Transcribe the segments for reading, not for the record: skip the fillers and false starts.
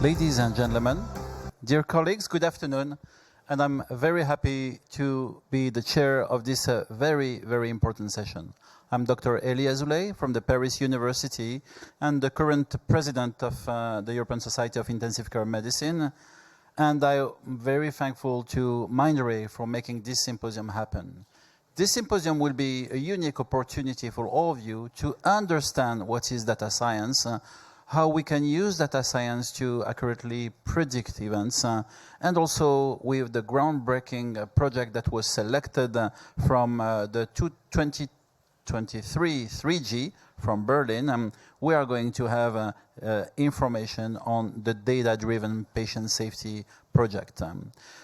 Ladies and gentlemen, dear colleagues, good afternoon. And I'm very happy to be the chair of this very, very important session. I'm Dr. Elie Azoulay from the Paris University and the current president of the European Society of Intensive Care Medicine. And I'm very thankful to Mindray for making this symposium happen. This symposium will be a unique opportunity for all of you to understand what is data science, how we can use data science to accurately predict events, and also with the groundbreaking project that was selected from the 2023 3G from Berlin. We are going to have information on the data-driven patient safety project.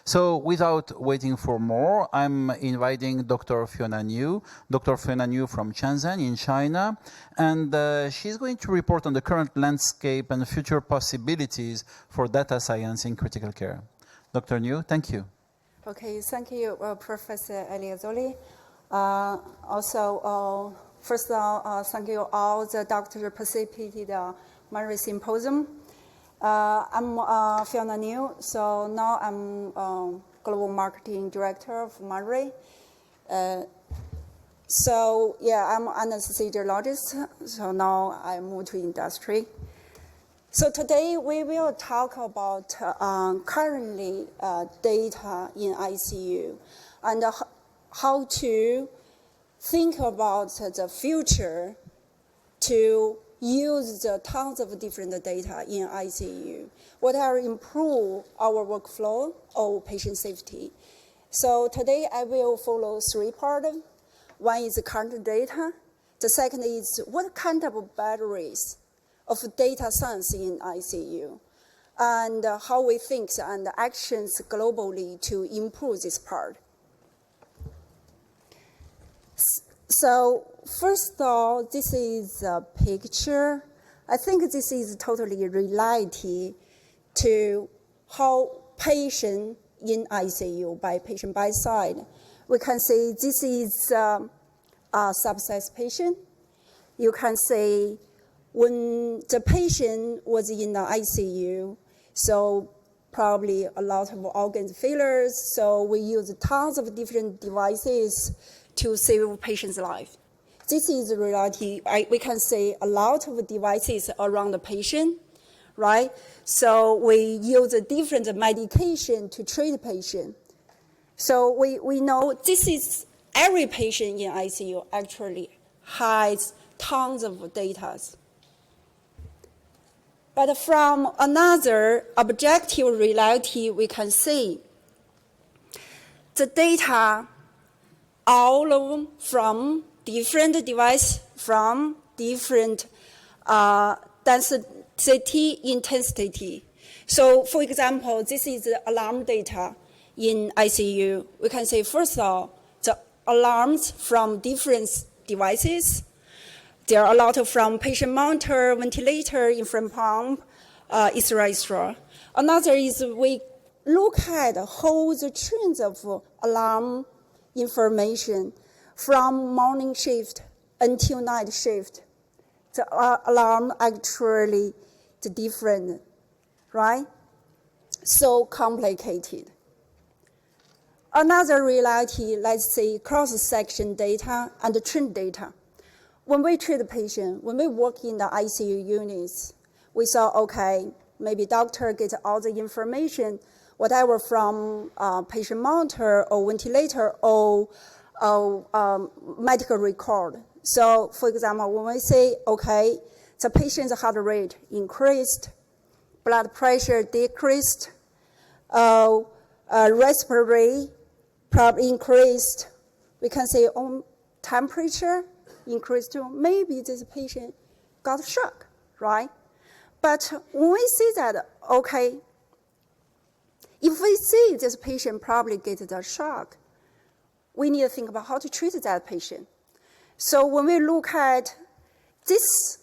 So without waiting for more, I'm inviting Dr. Fiona Niu. Dr. Fiona Niu from Shenzhen in China, and she's going to report on the current landscape and future possibilities for data science in critical care. Dr. Niu, thank you. Okay, thank you, Professor Elie Azoulay. First of all, thank you all the doctors participated in Mindray Symposium. I'm Fiona Niu, so now I'm Global Marketing Director of Mindray. I'm anesthesiologist, so now I move to industry. So today we will talk about currently data in ICU and how to think about the future to use the tons of different data in ICU. What will improve our workflow or patient safety? So today I will follow three parts. One is the current data. The second is what kind of batteries of data science in ICU, and how we think and actions globally to improve this part. So first of all, this is a picture. I think this is totally reality to how patient in ICU by patient by side. We can say this is a subsize patient. You can say when the patient was in the ICU, so probably a lot of organ failures, so we use tons of different devices to save patient's life. This is the reality. We can say a lot of devices around the patient, right? So we use a different medication to treat the patient. So we know this is every patient in ICU actually has tons of data. But from another objective reality, we can see the data all of them from different devices, from different density, intensity. So for example, this is the alarm data in ICU. We can say, first of all, the alarms from different devices. There are a lot from patient monitor, ventilator, infrared pump, etc. Another is we look at how the trends of alarm information from morning shift until night shift. The alarm actually is different, right? So complicated. Another reality, let's say cross-section data and trend data. When we treat a patient, when we work in the ICU units, we saw, okay, maybe doctor gets all the information, whatever from patient monitor or ventilator or medical record. So for example, when we say, okay, the patient's heart rate increased, blood pressure decreased, respiratory probably increased, we can say temperature increased too. Maybe this patient got shock, right? But when we see that, okay, if we see this patient probably gets the shock, we need to think about how to treat that patient. So when we look at this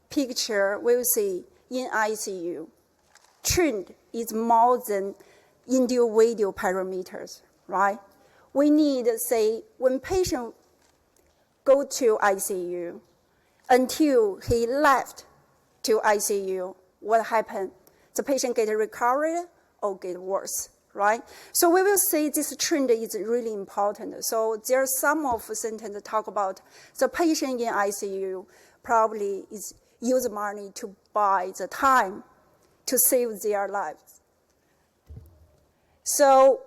picture, we will see in ICU, trend is more than individual parameters, right? We need, say, when patient go to ICU until he left to ICU, what happened? the patient get recovered or get worse, right? So we will see this trend is really important. So there are some of the sentence that talk about the patient in ICU probably is use money to buy the time to save their lives. So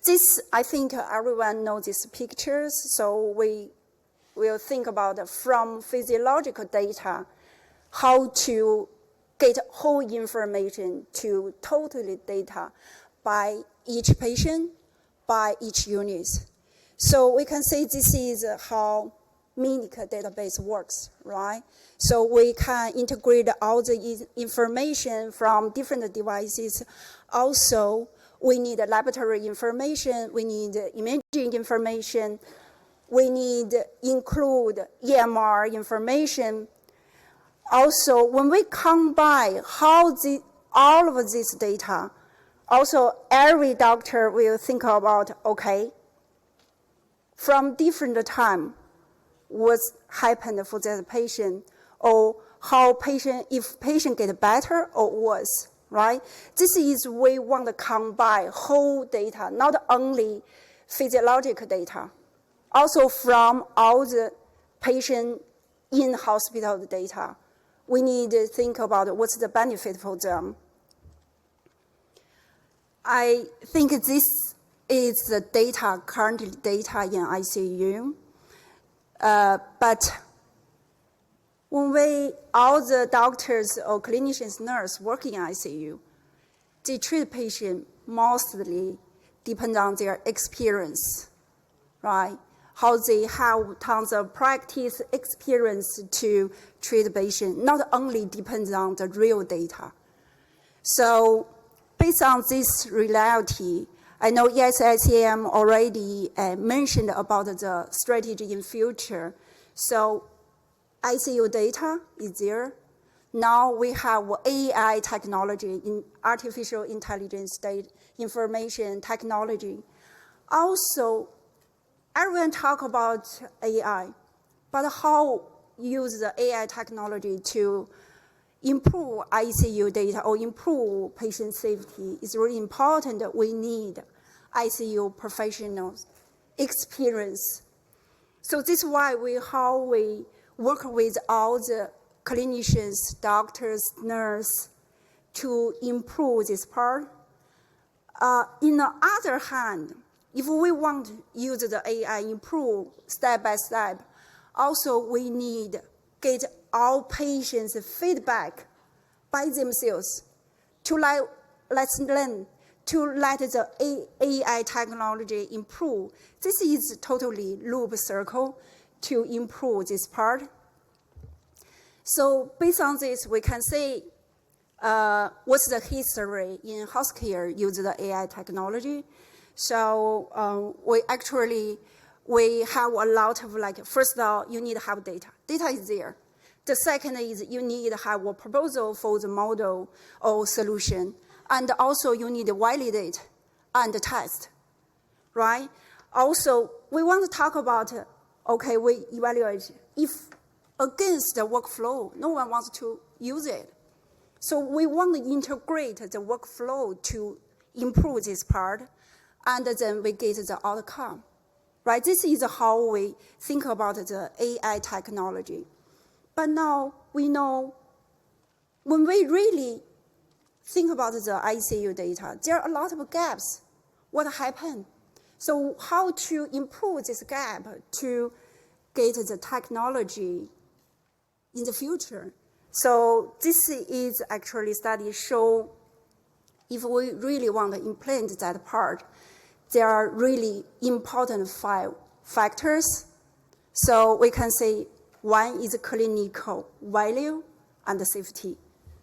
this, I think everyone knows these pictures. So we will think about from physiological data, how to get whole information to totally data by each patient, by each unit. So we can say this is how Medica database works, right? So we can integrate all the information from different devices. Also, we need laboratory information, we need imaging information, we need include EMR information. Also, when we combine all of this data, also every doctor will think about, okay, from different time, what's happened for that patient, or if patient get better or worse, right? This is we want to combine whole data, not only physiological data, also from all the patient in hospital data. We need to think about what's the benefit for them. I think this is the data, current data in ICU. But when all the doctors or clinicians, nurse working in ICU, they treat patient mostly depend on their experience, right? How they have tons of practice experience to treat the patient, not only depends on the real data. So based on this reality, I know ESICM already mentioned about the strategy in future. So ICU data is there. Now we have AI technology, in artificial intelligence data, information technology. Also, everyone talk about AI, but how use the AI technology to improve ICU data or improve patient safety is really important. We need ICU professionals experience. So this is why how we work with all the clinicians, doctors, nurses to improve this part. In the other hand, if we want to use the AI improve step by step, also we need get all patients' feedback by themselves to let's learn to let the AI technology improve. This is totally loop circle to improve this part. So based on this, we can say what's the history in healthcare use the AI technology. So we have a lot of, first of all, you need to have data. Data is there. The second is you need to have a proposal for the model or solution. And also you need to validate and test, right? Also, we want to talk about, okay, we evaluate if against the workflow, no one wants to use it. So we want to integrate the workflow to improve this part, and then we get the outcome, right? This is how we think about the AI technology. But now we know when we really think about the ICU data, there are a lot of gaps. What happened? So how to improve this gap to get the technology in the future? So this is actually study show if we really want to implement that part, there are really important 5 factors. So we can say one is clinical value and safety.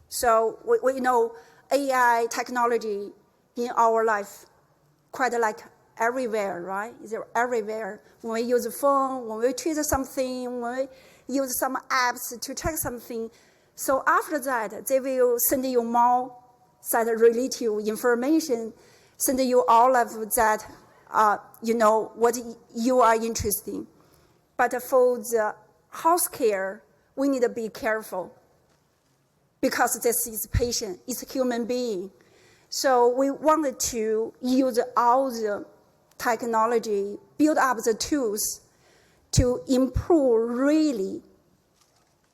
So we know AI technology in our life quite like everywhere, right? It's everywhere. When we use a phone, when we tweet something, when we use some apps to check something. So after that, they will send you more that relative information, send you all of that, what you are interested in. But for the healthcare, we need to be careful. because this is patient, it's a human being. So we wanted to use all the technology, build up the tools to improve really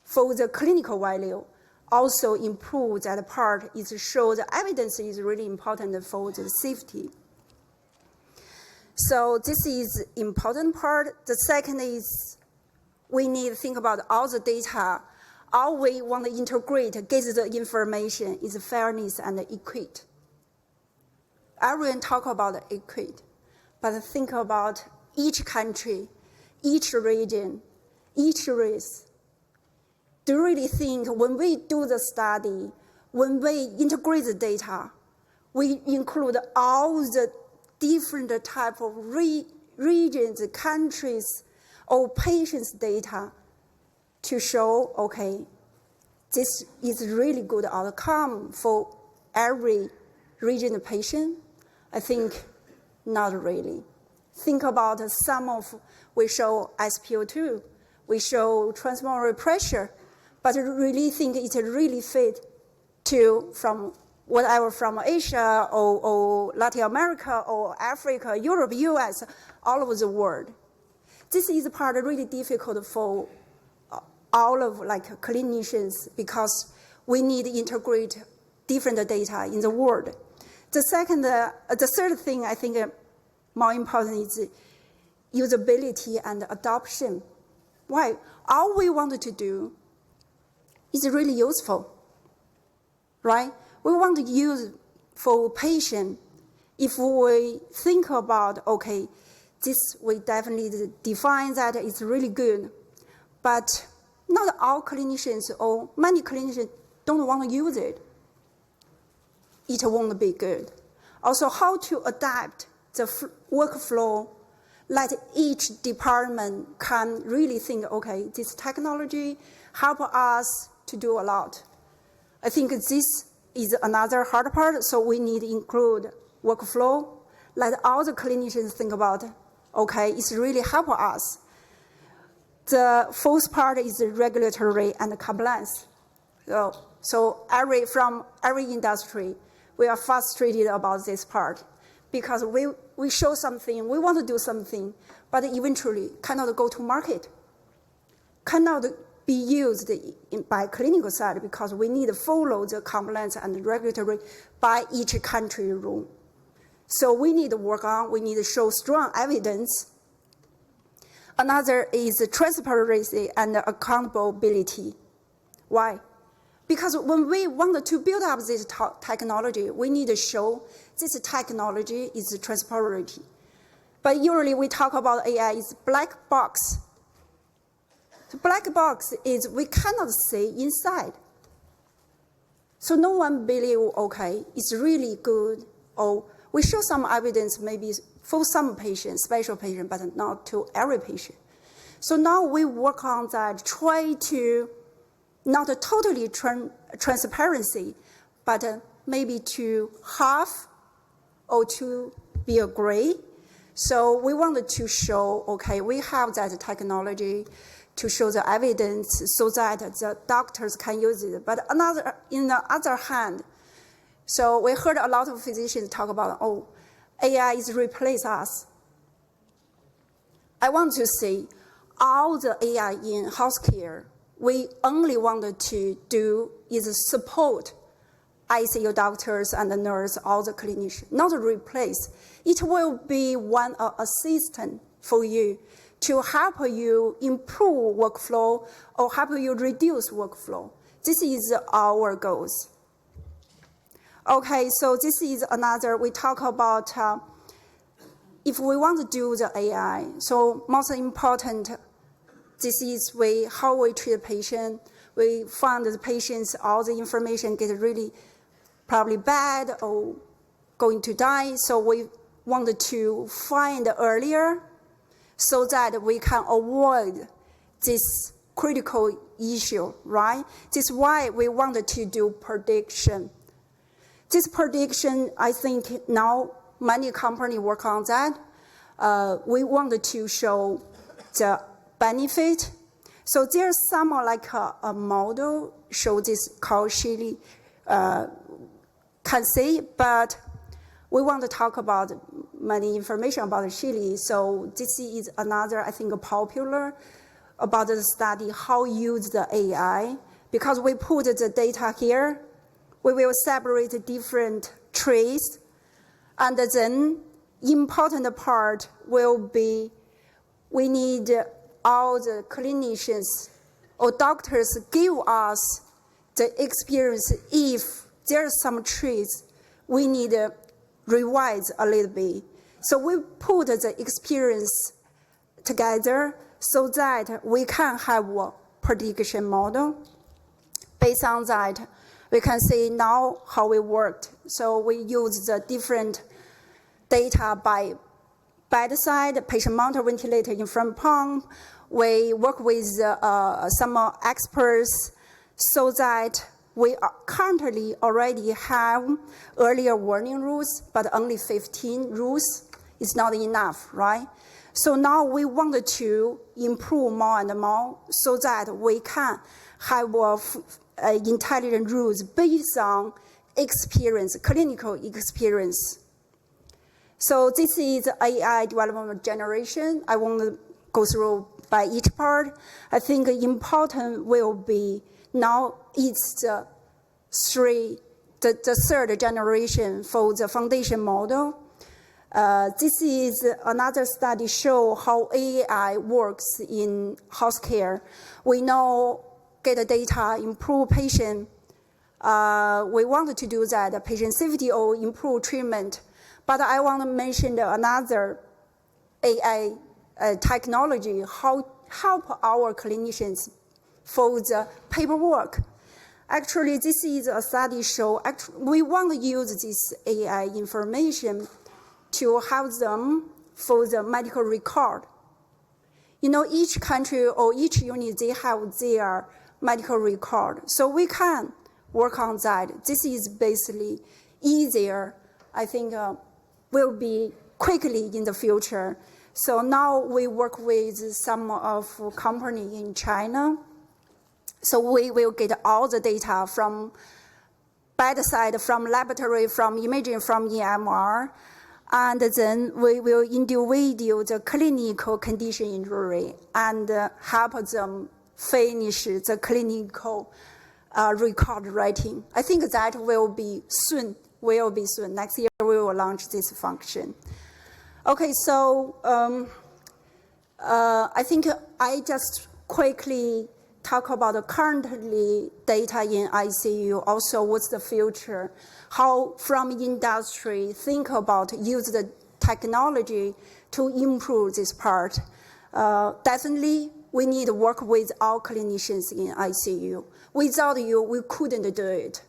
for the clinical value, also improve that part is show the evidence is really important for the safety. So this is important part. The second is we need to think about all the data. All we want to integrate, get the information is fairness and equity. Everyone talk about equity, but think about each country, each region, each race. Do you really think when we do the study, when we integrate the data, we include all the different type of regions, countries, or patients' data to show, okay, this is really good outcome for every region patient? I think not really. Think about some of, we show SpO2, we show transmemory pressure, but really think it's really fit to from whatever from Asia or Latin America or Africa, Europe, US, all over the world. This is part really difficult for all of like clinicians because we need to integrate different data in the world. The third thing I think more important is usability and adoption. Why? All we wanted to do is really useful, right? We want to use for patient. If we think about, okay, this we definitely define that it's really good, but not all clinicians or many clinicians don't want to use it. It won't be good. Also, how to adapt the workflow, let each department can really think, okay, this technology help us to do a lot. I think this is another hard part, so we need to include workflow, let all the clinicians think about, okay, it's really help us. The fourth part is regulatory and compliance. So from every industry, we are frustrated about this part because we show something, we want to do something, but eventually cannot go to market, cannot be used by clinical side because we need to follow the compliance and regulatory by each country rule. So we need to work on, we need to show strong evidence. Another is transparency and accountability. Why? Because when we want to build up this technology, we need to show this technology is transparent. But usually we talk about AI is black box. The black box is we cannot see inside. So no one believe, okay, it's really good, or we show some evidence maybe for some patients, special patient, but not to every patient. So now we work on that, try to not a totally transparency, but maybe to half or to be a gray. So we wanted to show, okay, we have that technology to show the evidence so that the doctors can use it. But in the other hand, so we heard a lot of physicians talk about, oh, AI is replace us. I want to say all the AI in healthcare, we only wanted to do is support ICU doctors and the nurse, all the clinicians, not replace. It will be one assistant for you to help you improve workflow or help you reduce workflow. This is our goals. Okay, so this is another, we talk about if we want to do the AI, so most important, this is how we treat the patient. We find the patients, all the information get really probably bad or going to die. So we wanted to find earlier so that we can avoid this critical issue, right? This is why we wanted to do prediction. This prediction, I think now many companies work on that. We wanted to show the benefit. So there's some like a model show this called Chile can see, but we want to talk about many information about Chile. So this is another, I think, popular about the study, how use the AI. Because we put the data here, we will separate different trees, and then important part will be we need all the clinicians or doctors give us the experience if there's some trees we need to revise a little bit. So we put the experience together so that we can have a prediction model. Based on that, we can see now how it worked. So we use the different data by bedside, patient monitor, ventilator, infrared pump. We work with some experts so that we currently already have earlier warning rules, but only 15 rules is not enough, right? So now we want to improve more and more so that we can have intelligent rules based on experience, clinical experience. So this is AI development generation. I won't go through by each part. I think important will be now it's the third generation for the foundation model. This is another study show how AI works in healthcare. We know get data, improve patient. We want to do that, patient safety or improve treatment. But I want to mention another AI technology, how help our clinicians for the paperwork. Actually, this is a study show. We want to use this AI information to help them for the medical record. You know, each country or each unit, they have their medical record. So we can work on that. This is basically easier, I think, will be quickly in the future. So now we work with some of company in China. So we will get all the data from bedside, from laboratory, from imaging, from EMR, and then we will individual the clinical condition injury and help them finish the clinical record writing. I think that will be soon. Next year we will launch this function. Okay, so I think I just quickly talk about the currently data in ICU, also what's the future, how from industry think about use the technology to improve this part. Definitely, we need to work with our clinicians in ICU. Without you, we couldn't do it.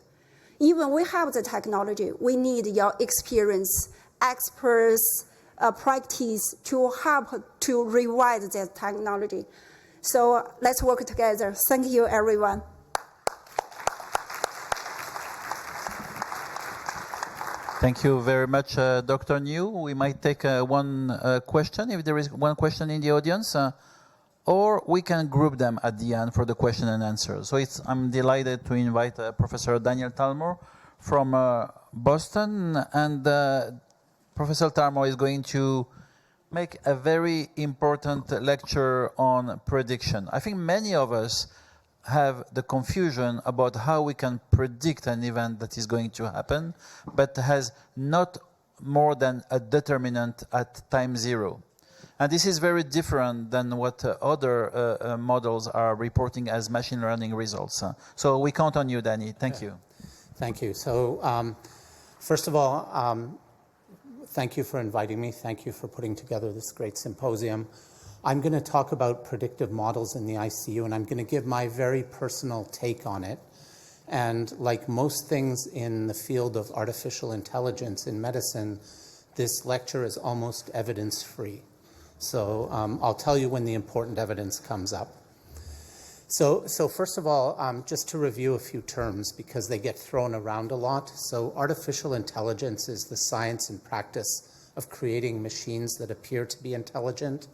Even we have the technology, we need your experience, experts, practice to help to revise that technology. So let's work together. Thank you, everyone. Thank you very much, Dr. New. We might take one question, if there is one question in the audience, or we can group them at the end for the question and answer. So I'm delighted to invite Professor Daniel Talmor from Boston, and Professor Talmor is going to make a very important lecture on prediction. I think many of us have the confusion about how we can predict an event that is going to happen, but has not more than a determinant at time zero. And this is very different than what other models are reporting as machine learning results. So we count on you, Danny. Thank you. Thank you. So first of all, thank you for inviting me. Thank you for putting together this great symposium. I'm going to talk about predictive models in the ICU, and I'm going to give my very personal take on it. And like most things in the field of artificial intelligence in medicine, this lecture is almost evidence-free. So I'll tell you when the important evidence comes up. So first of all, just to review a few terms because they get thrown around a lot. So artificial intelligence is the science and practice of creating machines that appear to be intelligent.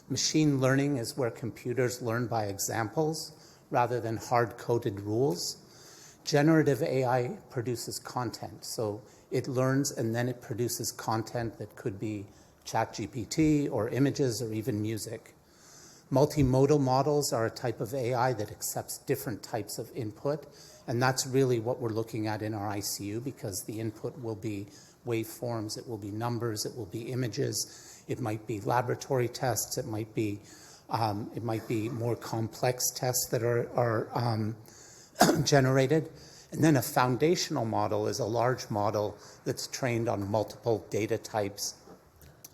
Machine learning is where computers learn by examples rather than hard-coded rules. Generative AI produces content. So it learns and then it produces content that could be ChatGPT or images or even music. Multimodal models are a type of AI that accepts different types of input. And that's really what we're looking at in our ICU, because the input will be waveforms, it will be numbers, it will be images, it might be laboratory tests, it might be more complex tests that are generated. And then a foundational model is a large model that's trained on multiple data types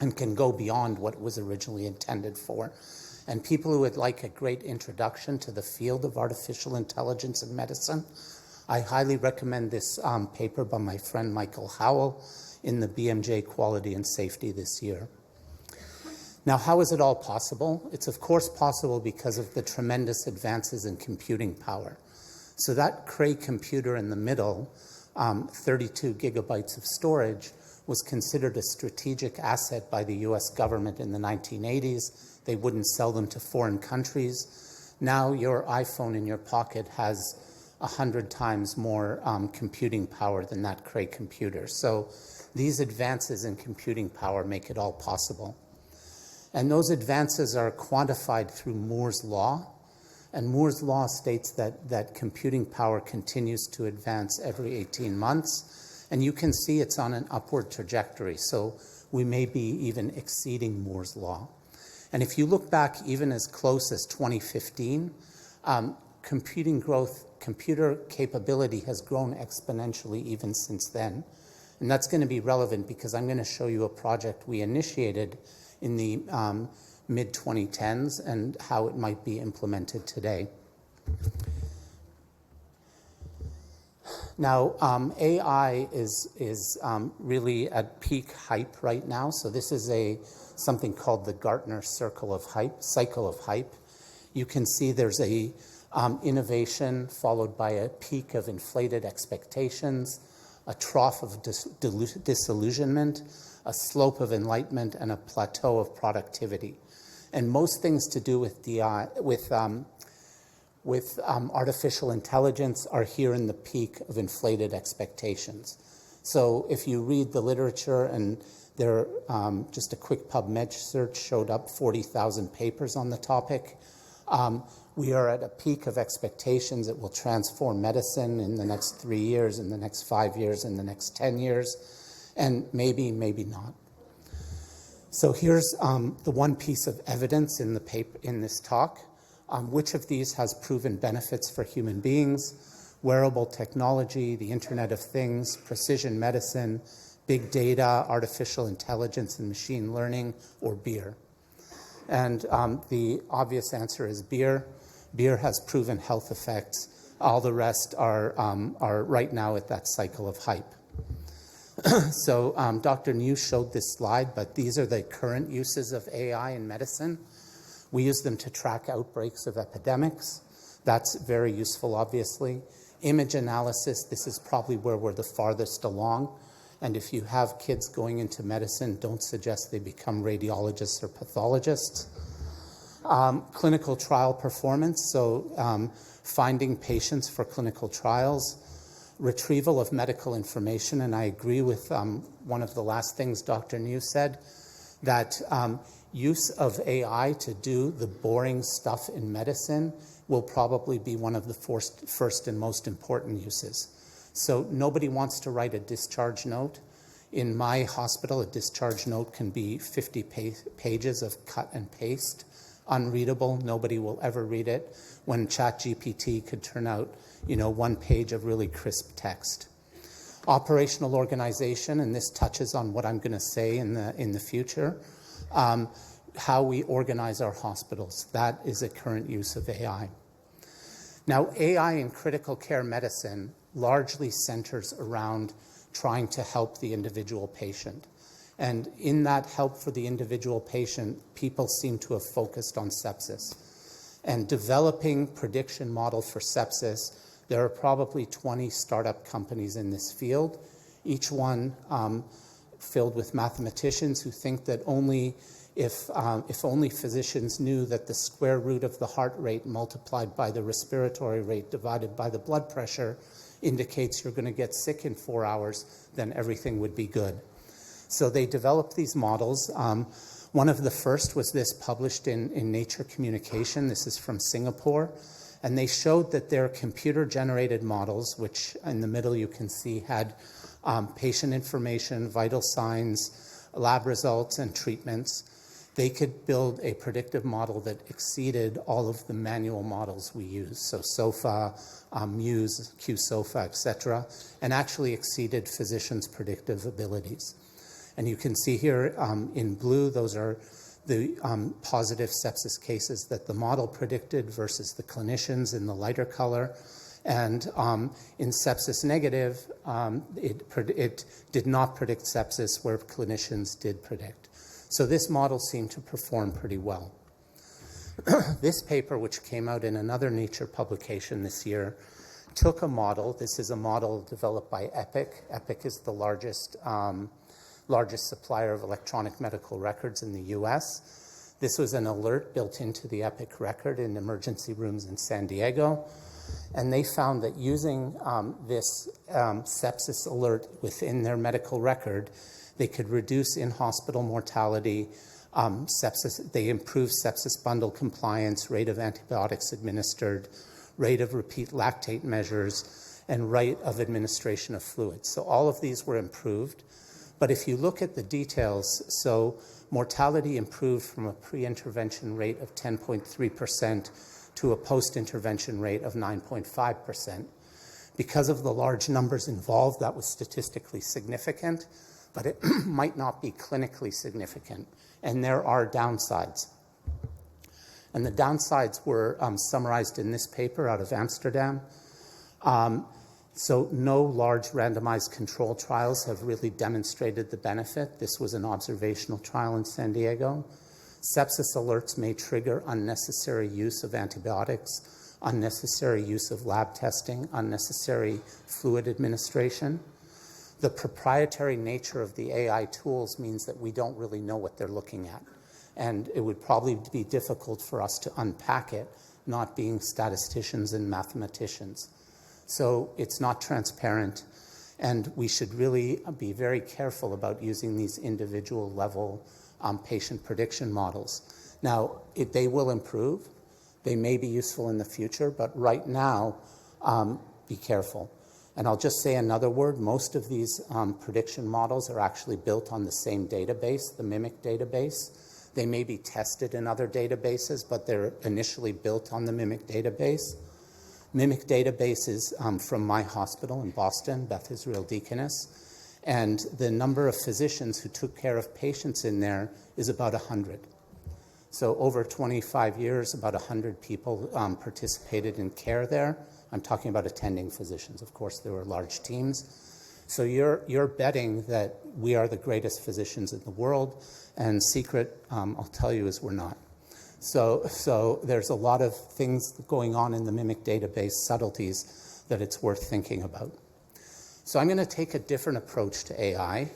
and can go beyond what it was originally intended for. And people who would like a great introduction to the field of artificial intelligence in medicine, I highly recommend this paper by my friend Michael Howell in the BMJ Quality and Safety this year. Now, how is it all possible? It's of course possible because of the tremendous advances in computing power. So that Cray computer in the middle, 32 gigabytes of storage, was considered a strategic asset by the US government in the 1980s. They wouldn't sell them to foreign countries. Now your iPhone in your pocket has 100 times more computing power than that Cray computer. So these advances in computing power make it all possible. And those advances are quantified through Moore's law. And Moore's law states that computing power continues to advance every 18 months. And you can see it's on an upward trajectory. So we may be even exceeding Moore's law. And if you look back even as close as 2015, computer capability has grown exponentially even since then. And that's going to be relevant because I'm going to show you a project we initiated in the mid-2010s and how it might be implemented today. Now, AI is really at peak hype right now. So this is something called the Gartner cycle of hype. You can see there's a innovation followed by a peak of inflated expectations, a trough of disillusionment, a slope of enlightenment, and a plateau of productivity. And most things to do with artificial intelligence are here in the peak of inflated expectations. So if you read the literature, and there just a quick PubMed search showed up 40,000 papers on the topic, we are at a peak of expectations. It will transform medicine in the next 3 years, in the next 5 years, in the next 10 years, and maybe not. So here's the one piece of evidence in the paper in this talk. Which of these has proven benefits for human beings? Wearable technology, the Internet of Things, precision medicine, big data, artificial intelligence and machine learning, or beer? And the obvious answer is beer. Beer has proven health effects. All the rest are right now at that cycle of hype. So Dr. New showed this slide, but these are the current uses of AI in medicine. We use them to track outbreaks of epidemics. That's very useful, obviously. Image analysis, this is probably where we're the farthest along. And if you have kids going into medicine, don't suggest they become radiologists or pathologists. Clinical trial performance, so finding patients for clinical trials. Retrieval of medical information, and I agree with one of the last things Dr. New said, that use of AI to do the boring stuff in medicine will probably be one of the first and most important uses. So nobody wants to write a discharge note. In my hospital, a discharge note can be 50 pages of cut and paste, unreadable. Nobody will ever read it, when ChatGPT could turn out, 1 page of really crisp text. Operational organization, and this touches on what I'm going to say in the future. How we organize our hospitals. That is a current use of AI. Now, AI in critical care medicine largely centers around trying to help the individual patient. And in that help for the individual patient, people seem to have focused on sepsis. And developing prediction models for sepsis, there are probably 20 startup companies in this field, each one filled with mathematicians who think that only if only physicians knew that the square root of the heart rate multiplied by the respiratory rate divided by the blood pressure indicates you're going to get sick in 4 hours, then everything would be good. So they developed these models. One of the first was this, published in Nature Communication. This is from Singapore. And they showed that their computer-generated models, which in the middle you can see had patient information, vital signs, lab results, and treatments. They could build a predictive model that exceeded all of the manual models we use, so SOFA, Muse, QSOFA, et cetera, and actually exceeded physicians' predictive abilities. And you can see here in blue, those are the positive sepsis cases that the model predicted versus the clinicians in the lighter color. And in sepsis negative, it did not predict sepsis where clinicians did predict. So this model seemed to perform pretty well. This paper, which came out in another Nature publication this year, took a model. This is a model developed by Epic. Epic is the largest supplier of electronic medical records in the US. This was an alert built into the Epic record in emergency rooms in San Diego. And they found that using this sepsis alert within their medical record, they could reduce in-hospital mortality, they improved sepsis bundle compliance, rate of antibiotics administered, rate of repeat lactate measures, and rate of administration of fluids. So all of these were improved. But if you look at the details, so mortality improved from a pre-intervention rate of 10.3% to a post-intervention rate of 9.5%. Because of the large numbers involved, that was statistically significant, but it might not be clinically significant. And there are downsides. And the downsides were summarized in this paper out of Amsterdam. So no large randomized control trials have really demonstrated the benefit. This was an observational trial in San Diego. Sepsis alerts may trigger unnecessary use of antibiotics, unnecessary use of lab testing, unnecessary fluid administration. The proprietary nature of the AI tools means that we don't really know what they're looking at. And it would probably be difficult for us to unpack it, not being statisticians and mathematicians. So it's not transparent, and we should really be very careful about using these individual level patient prediction models. Now, they will improve. They may be useful in the future, but right now, be careful. And I'll just say another word. Most of these prediction models are actually built on the same database, the MIMIC database. They may be tested in other databases, but they're initially built on the MIMIC database. MIMIC database is from my hospital in Boston, Beth Israel Deaconess, and the number of physicians who took care of patients in there is about 100. So over 25 years, about 100 people participated in care there. I'm talking about attending physicians. Of course, there were large teams. So you're betting that we are the greatest physicians in the world, and secret, I'll tell you, is we're not. So there's a lot of things going on in the MIMIC database, subtleties, that it's worth thinking about. So I'm going to take a different approach to AI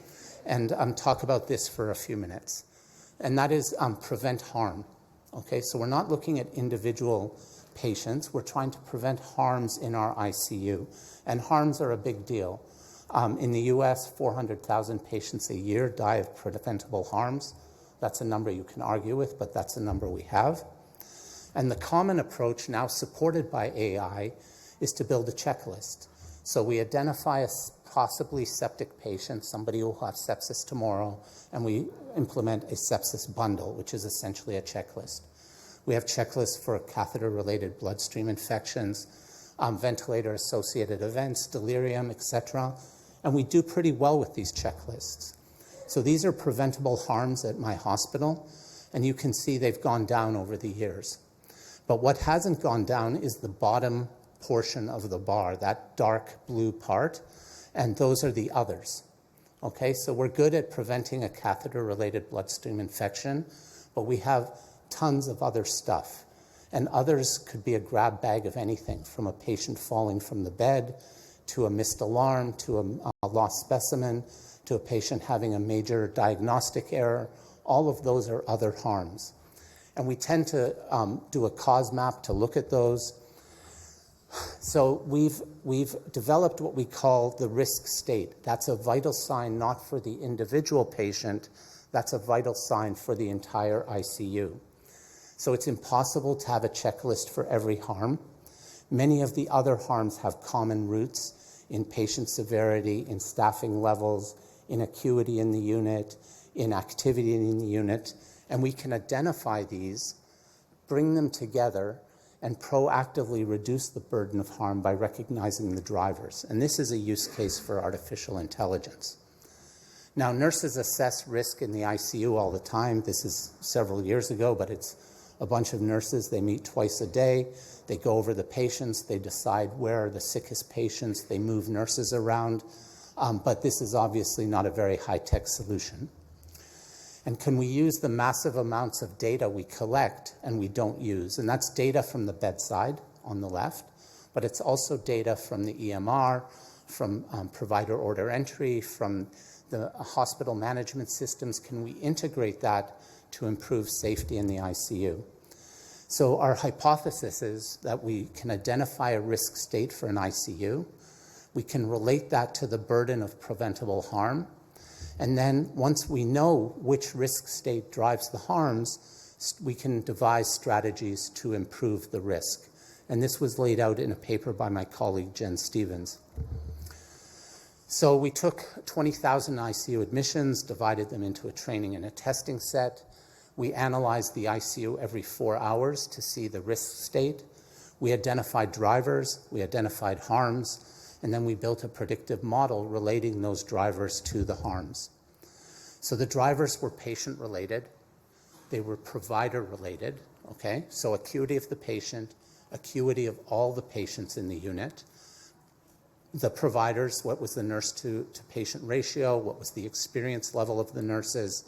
and talk about this for a few minutes. And that is prevent harm. Okay, so we're not looking at individual patients. We're trying to prevent harms in our ICU. And harms are a big deal. In the US, 400,000 patients a year die of preventable harms. That's a number you can argue with, but that's a number we have. And the common approach, now supported by AI, is to build a checklist. So we identify a possibly septic patient, somebody who will have sepsis tomorrow, and we implement a sepsis bundle, which is essentially a checklist. We have checklists for catheter-related bloodstream infections, ventilator-associated events, delirium, etc. And we do pretty well with these checklists. So these are preventable harms at my hospital, and you can see they've gone down over the years. But what hasn't gone down is the bottom portion of the bar, that dark blue part, and those are the others. Okay, so we're good at preventing a catheter-related bloodstream infection, but we have tons of other stuff. And others could be a grab bag of anything, from a patient falling from the bed, to a missed alarm, to a lost specimen, to a patient having a major diagnostic error, all of those are other harms. And we tend to do a cause map to look at those. So we've developed what we call the risk state. That's a vital sign not for the individual patient, that's a vital sign for the entire ICU. So it's impossible to have a checklist for every harm. Many of the other harms have common roots in patient severity, in staffing levels, in acuity in the unit, in activity in the unit, and we can identify these, bring them together, and proactively reduce the burden of harm by recognizing the drivers. And this is a use case for artificial intelligence. Now, nurses assess risk in the ICU all the time. This is several years ago, but it's a bunch of nurses. They meet twice a day. They go over the patients. They decide where are the sickest patients. They move nurses around. But this is obviously not a very high-tech solution. And can we use the massive amounts of data we collect and we don't use? And that's data from the bedside on the left, but it's also data from the EMR, from provider order entry, from the hospital management systems. Can we integrate that to improve safety in the ICU? So our hypothesis is that we can identify a risk state for an ICU. We can relate that to the burden of preventable harm. And then once we know which risk state drives the harms, we can devise strategies to improve the risk. And this was laid out in a paper by my colleague, Jen Stevens. So we took 20,000 ICU admissions, divided them into a training and a testing set. We analyzed the ICU every 4 hours to see the risk state. We identified drivers, we identified harms, and then we built a predictive model relating those drivers to the harms. So the drivers were patient-related, they were provider-related, okay? So acuity of the patient, acuity of all the patients in the unit. The providers, what was the nurse-to-patient ratio, what was the experience level of the nurses,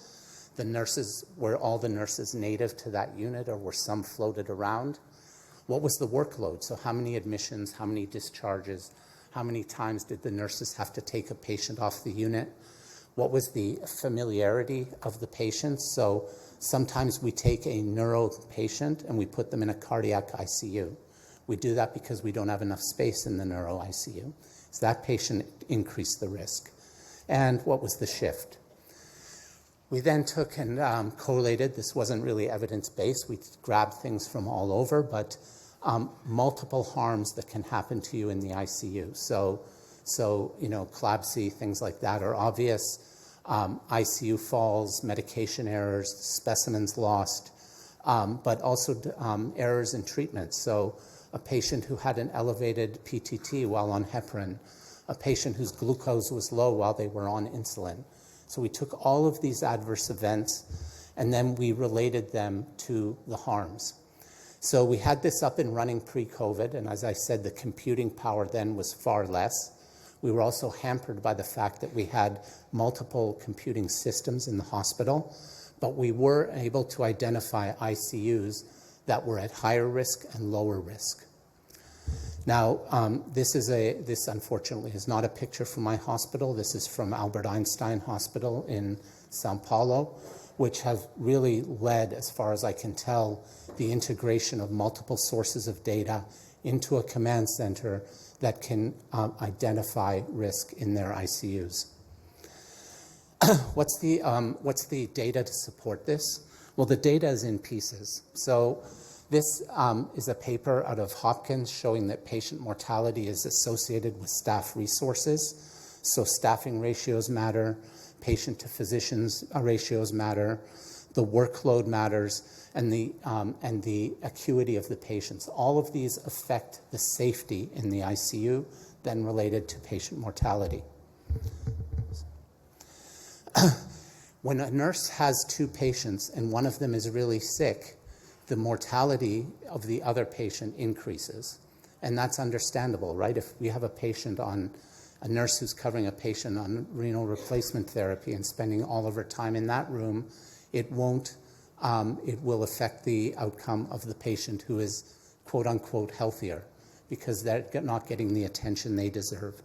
were all the nurses native to that unit or were some floated around? What was the workload? So how many admissions, how many discharges, how many times did the nurses have to take a patient off the unit? What was the familiarity of the patients? So sometimes we take a neuro patient and we put them in a cardiac ICU. We do that because we don't have enough space in the neuro ICU. So that patient increased the risk. And what was the shift? We then took and correlated. This wasn't really evidence-based. We grabbed things from all over, but multiple harms that can happen to you in the ICU. So CLABSI, things like that are obvious. ICU falls, medication errors, specimens lost, but also errors in treatment. So a patient who had an elevated PTT while on heparin, a patient whose glucose was low while they were on insulin. So we took all of these adverse events and then we related them to the harms. So we had this up and running pre-COVID, and as I said, the computing power then was far less. We were also hampered by the fact that we had multiple computing systems in the hospital, but we were able to identify ICUs that were at higher risk and lower risk. Now, this unfortunately is not a picture from my hospital. This is from Albert Einstein Hospital in Sao Paulo, which have really led, as far as I can tell, the integration of multiple sources of data into a command center that can identify risk in their ICUs. What's the data to support this? Well, the data is in pieces. So this is a paper out of Hopkins showing that patient mortality is associated with staff resources. So staffing ratios matter, patient to physicians ratios matter, the workload matters, and the acuity of the patients. All of these affect the safety in the ICU, then related to patient mortality. When a nurse has 2 patients and one of them is really sick, the mortality of the other patient increases. And that's understandable, right? If we have a nurse who's covering a patient on renal replacement therapy and spending all of her time in that room, it will affect the outcome of the patient who is quote unquote healthier because they're not getting the attention they deserve.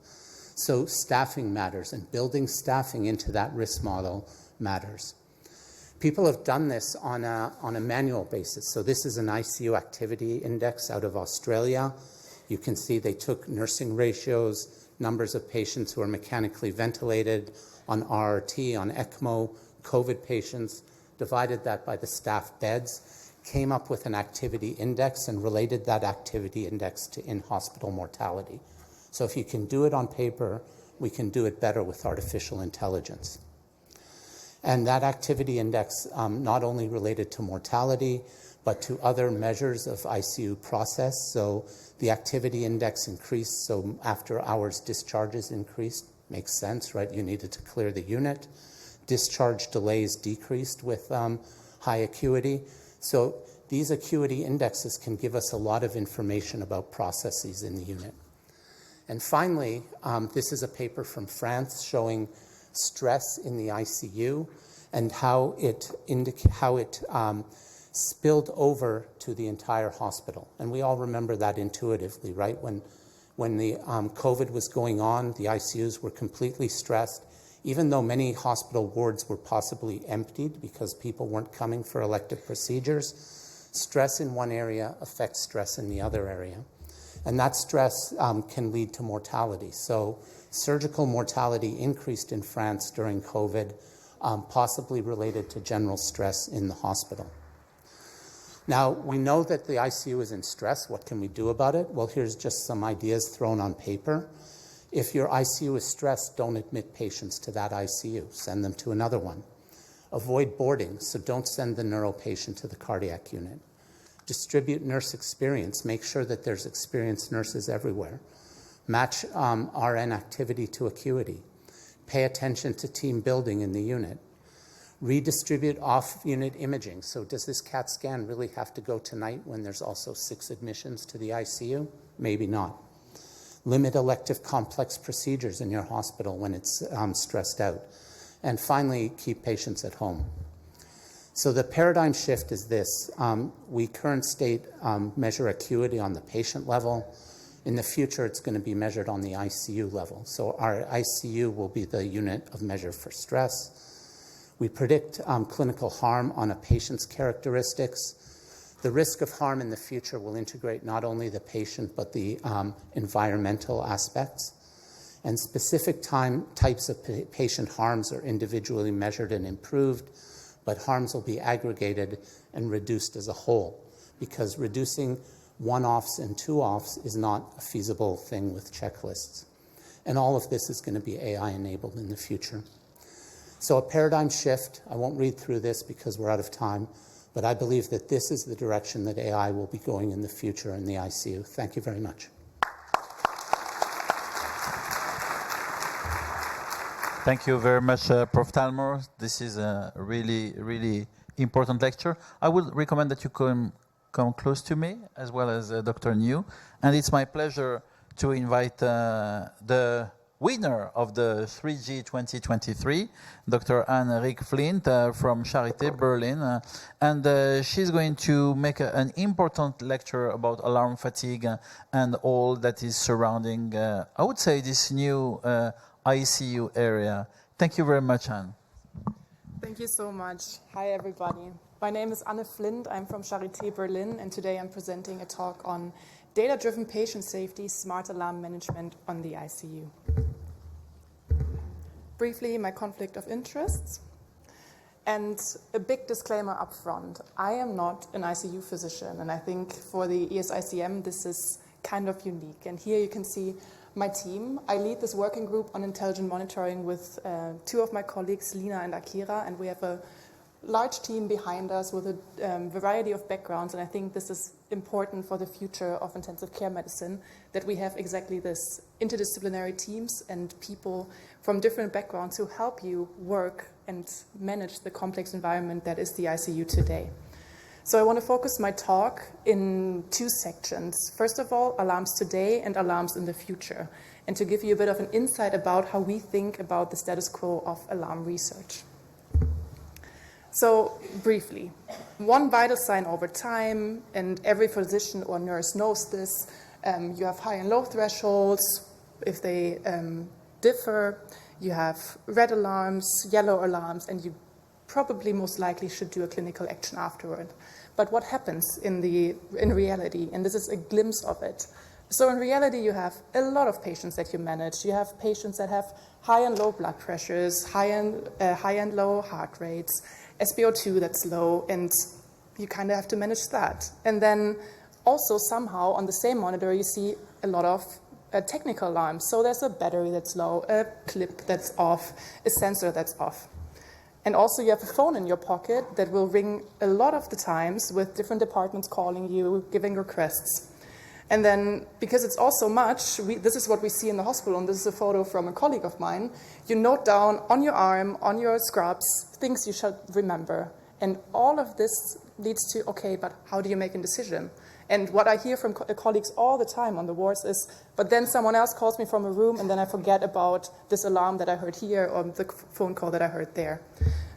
So staffing matters, and building staffing into that risk model matters. People have done this on a manual basis. So this is an ICU activity index out of Australia. You can see they took nursing ratios, numbers of patients who are mechanically ventilated on RRT, on ECMO, COVID patients, divided that by the staff beds, came up with an activity index and related that activity index to in-hospital mortality. So if you can do it on paper, we can do it better with artificial intelligence. And that activity index not only related to mortality, but to other measures of ICU process. So the activity index increased, so after hours discharges increased. Makes sense, right? You needed to clear the unit. Discharge delays decreased with high acuity. So these acuity indexes can give us a lot of information about processes in the unit. And finally, this is a paper from France showing stress in the ICU and how it spilled over to the entire hospital. And we all remember that intuitively, right? When the COVID was going on, the ICUs were completely stressed, even though many hospital wards were possibly emptied because people weren't coming for elective procedures. Stress in one area affects stress in the other area. And that stress can lead to mortality. So surgical mortality increased in France during COVID, possibly related to general stress in the hospital. Now, we know that the ICU is in stress. What can we do about it? Well, here's just some ideas thrown on paper. If your ICU is stressed, don't admit patients to that ICU. Send them to another one. Avoid boarding, so don't send the neuro patient to the cardiac unit. Distribute nurse experience. Make sure that there's experienced nurses everywhere. Match RN activity to acuity. Pay attention to team building in the unit. Redistribute off-unit imaging. So does this CAT scan really have to go tonight when there's also 6 admissions to the ICU? Maybe not. Limit elective complex procedures in your hospital when it's stressed out. And finally, keep patients at home. So the paradigm shift is this. We current state measure acuity on the patient level. In the future, it's going to be measured on the ICU level. So our ICU will be the unit of measure for stress. We predict clinical harm on a patient's characteristics. The risk of harm in the future will integrate not only the patient, but the environmental aspects. And specific types of patient harms are individually measured and improved, but harms will be aggregated and reduced as a whole, because reducing one-offs and two-offs is not a feasible thing with checklists. And all of this is going to be AI-enabled in the future. So a paradigm shift. I won't read through this because we're out of time, but I believe that this is the direction that AI will be going in the future in the ICU. Thank you very much. Thank you very much, Prof. Talmor. This is a really, really important lecture. I would recommend that you come close to me, as well as Dr. New. And it's my pleasure to invite the winner of the 3G 2023, Dr. Anne-Rick Flint from Charité Berlin. And she's going to make an important lecture about alarm fatigue and all that is surrounding, I would say, this new ICU area. Thank you very much, Anne. Thank you so much. Hi, everybody. My name is Anne Flint. I'm from Charité Berlin, and today I'm presenting a talk on data-driven patient safety, smart alarm management on the ICU. Briefly, my conflict of interests. And a big disclaimer up front. I am not an ICU physician, and I think for the ESICM, this is kind of unique. And here you can see my team. I lead this working group on intelligent monitoring with 2 of my colleagues, Lina and Akira, and we have a large team behind us with a variety of backgrounds, and I think this is important for the future of intensive care medicine, that we have exactly this, interdisciplinary teams and people from different backgrounds who help you work and manage the complex environment that is the ICU today. So I want to focus my talk in 2 sections. First of all, alarms today and alarms in the future, and to give you a bit of an insight about how we think about the status quo of alarm research. So briefly, one vital sign over time, and every physician or nurse knows this, you have high and low thresholds. If they differ, you have red alarms, yellow alarms, and you probably most likely should do a clinical action afterward. But what happens in reality? And this is a glimpse of it. So in reality, you have a lot of patients that you manage. You have patients that have high and low blood pressures, high and low heart rates, SpO2 that's low, and you kind of have to manage that. And then also somehow on the same monitor, you see a lot of technical alarms. So there's a battery that's low, a clip that's off, a sensor that's off. And also you have a phone in your pocket that will ring a lot of the times with different departments calling you, giving requests. And then, because it's all so much, this is what we see in the hospital, and this is a photo from a colleague of mine. You note down on your arm, on your scrubs, things you should remember. And all of this leads to, okay, but how do you make a decision? And what I hear from colleagues all the time on the wards is, but then someone else calls me from a room, and then I forget about this alarm that I heard here or the phone call that I heard there.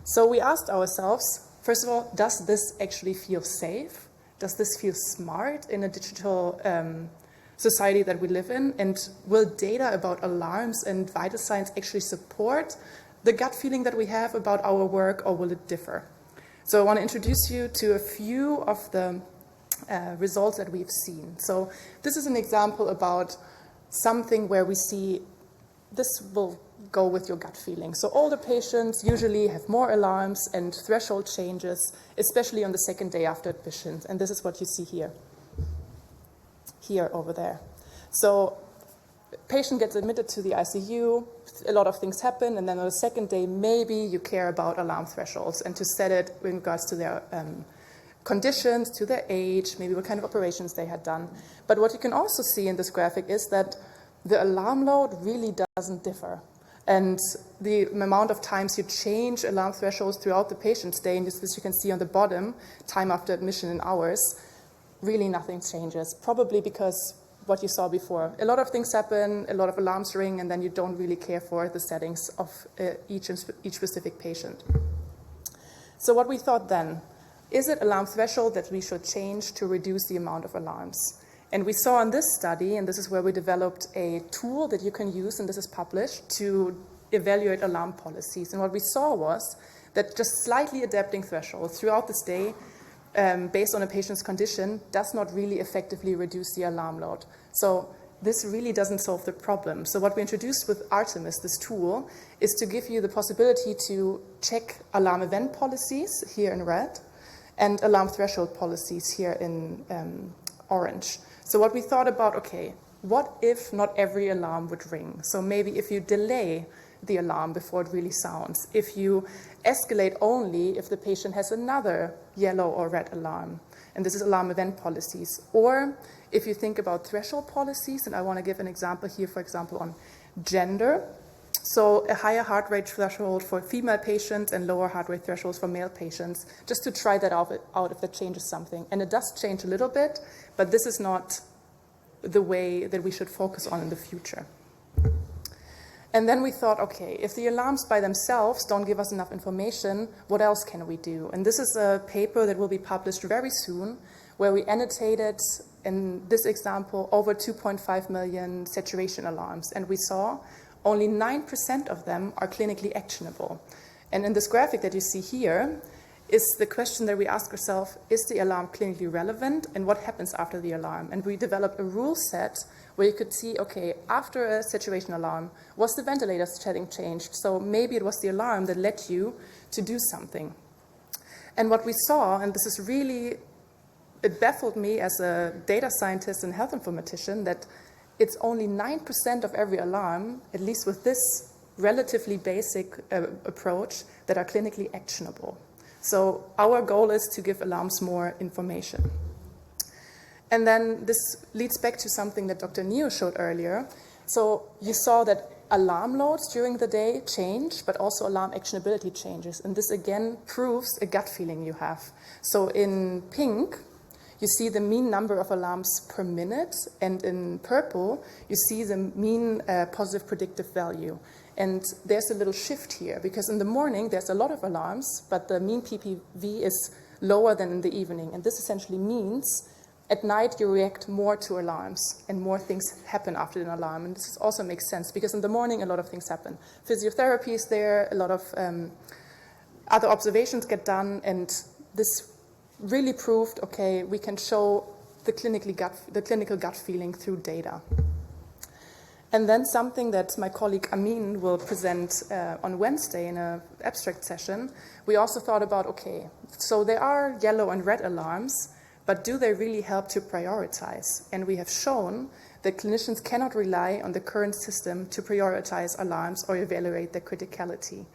So we asked ourselves, first of all, does this actually feel safe? Does this feel smart in a digital society that we live in? And will data about alarms and vital signs actually support the gut feeling that we have about our work, or will it differ? So I want to introduce you to a few of the results that we've seen. So this is an example about something where we see this will go with your gut feeling. So older patients usually have more alarms and threshold changes, especially on the second day after admission. And this is what you see here over there. So patient gets admitted to the ICU, a lot of things happen, and then on the second day, maybe you care about alarm thresholds and to set it in regards to their conditions, to their age, maybe what kind of operations they had done. But what you can also see in this graphic is that the alarm load really doesn't differ. And the amount of times you change alarm thresholds throughout the patient's day, and this you can see on the bottom, time after admission in hours, really nothing changes. Probably because what you saw before. A lot of things happen, a lot of alarms ring, and then you don't really care for the settings of each specific patient. So what we thought then, is it alarm threshold that we should change to reduce the amount of alarms? And we saw in this study, and this is where we developed a tool that you can use, and this is published, to evaluate alarm policies. And what we saw was that just slightly adapting thresholds throughout this day, based on a patient's condition, does not really effectively reduce the alarm load. So this really doesn't solve the problem. So what we introduced with Artemis, this tool, is to give you the possibility to check alarm event policies, here in red, and alarm threshold policies, here in orange. So what we thought about, okay, what if not every alarm would ring? So maybe if you delay the alarm before it really sounds, if you escalate only if the patient has another yellow or red alarm, and this is alarm event policies, or if you think about threshold policies, and I want to give an example here, for example, on gender. So a higher heart rate threshold for female patients and lower heart rate thresholds for male patients, just to try that out if that changes something. And it does change a little bit, but this is not the way that we should focus on in the future. And then we thought, okay, if the alarms by themselves don't give us enough information, what else can we do? And this is a paper that will be published very soon, where we annotated, in this example, over 2.5 million saturation alarms. And we saw only 9% of them are clinically actionable. And in this graphic that you see here is the question that we ask ourselves, is the alarm clinically relevant, and what happens after the alarm? And we developed a rule set where you could see, okay, after a saturation alarm, was the ventilator setting changed? So maybe it was the alarm that led you to do something. And what we saw, and this is really, it baffled me as a data scientist and health informatician, that it's only 9% of every alarm, at least with this relatively basic approach, that are clinically actionable. So our goal is to give alarms more information. And then this leads back to something that Dr. Neo showed earlier. So you saw that alarm loads during the day change, but also alarm actionability changes. And this again proves a gut feeling you have. So in pink, you see the mean number of alarms per minute, and in purple, you see the mean positive predictive value. And there's a little shift here, because in the morning, there's a lot of alarms, but the mean PPV is lower than in the evening. And this essentially means at night, you react more to alarms, and more things happen after an alarm. And this also makes sense, because in the morning, a lot of things happen. Physiotherapy is there, a lot of other observations get done, and this really proved, okay, we can show the clinical gut feeling through data. And then something that my colleague Amin will present on Wednesday in an abstract session, we also thought about, okay, so there are yellow and red alarms, but do they really help to prioritize? And we have shown that clinicians cannot rely on the current system to prioritize alarms or evaluate their criticality.